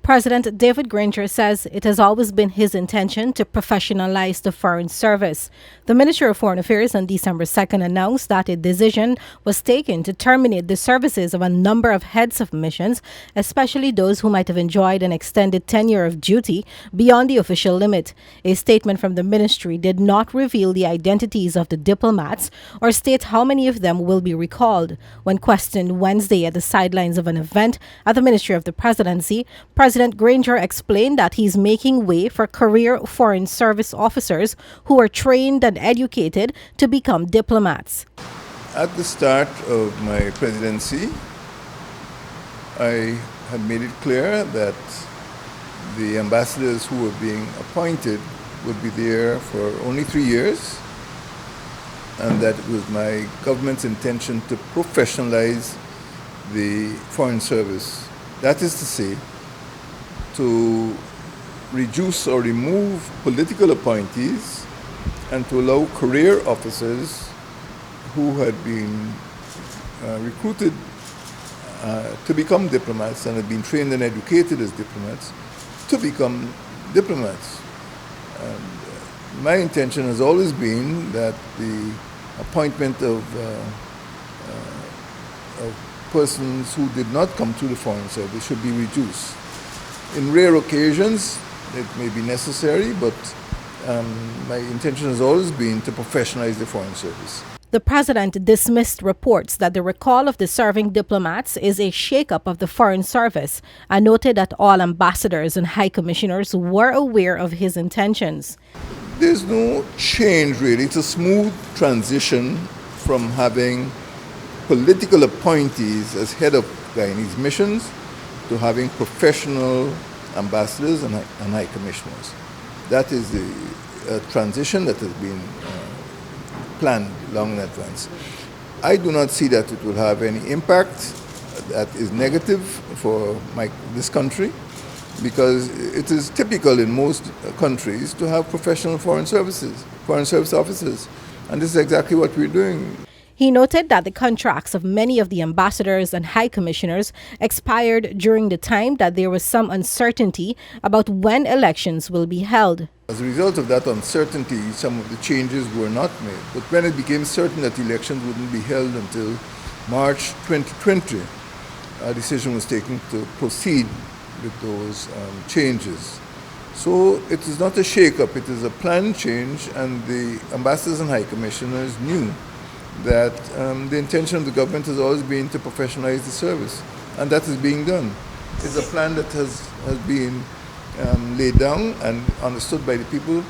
President David Granger says it has always been his intention to professionalize the Foreign Service. The Ministry of Foreign Affairs on December 2nd announced that a decision was taken to terminate the services of a number of heads of missions, especially those who might have enjoyed an extended tenure of duty beyond the official limit. A statement from the ministry did not reveal the identities of the diplomats or state how many of them will be recalled. When questioned Wednesday at the sidelines of an event at the Ministry of the Presidency, President Granger explained that he's making way for career Foreign Service officers who are trained and educated to become diplomats. At the start of my presidency, I had made it clear that the ambassadors who were being appointed would be there for only 3 years, and that it was my government's intention to professionalize the Foreign Service. That is to say, to reduce or remove political appointees and to allow career officers who had been recruited to become diplomats and had been trained and educated as diplomats to become diplomats. And my intention has always been that the appointment of persons who did not come through the Foreign Service should be reduced. In rare occasions, it may be necessary, but my intention has always been to professionalize the Foreign Service. The president dismissed reports that the recall of the serving diplomats is a shakeup of the Foreign Service and noted that all ambassadors and high commissioners were aware of his intentions. There's no change, really. It's a smooth transition from having political appointees as head of Guyanese missions to having professional ambassadors and high commissioners. That is the transition that has been planned long in advance. I do not see that it will have any impact that is negative for this country, because it is typical in most countries to have professional foreign service officers, and this is exactly what we're doing. He noted that the contracts of many of the ambassadors and high commissioners expired during the time that there was some uncertainty about when elections will be held. As a result of that uncertainty, some of the changes were not made. But when it became certain that elections wouldn't be held until March 2020, a decision was taken to proceed with those changes. So it is not a shake-up, it is a planned change, and the ambassadors and high commissioners knew that the intention of the government has always been to professionalize the service, and that is being done. It's a plan that has been laid down and understood by the people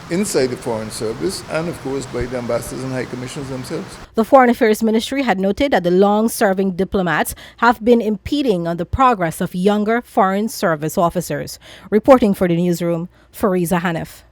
inside the Foreign Service and, of course, by the ambassadors and high commissioners themselves. The Foreign Affairs Ministry had noted that the long-serving diplomats have been impeding on the progress of younger Foreign Service officers. Reporting for the newsroom, Fareeza Haniff.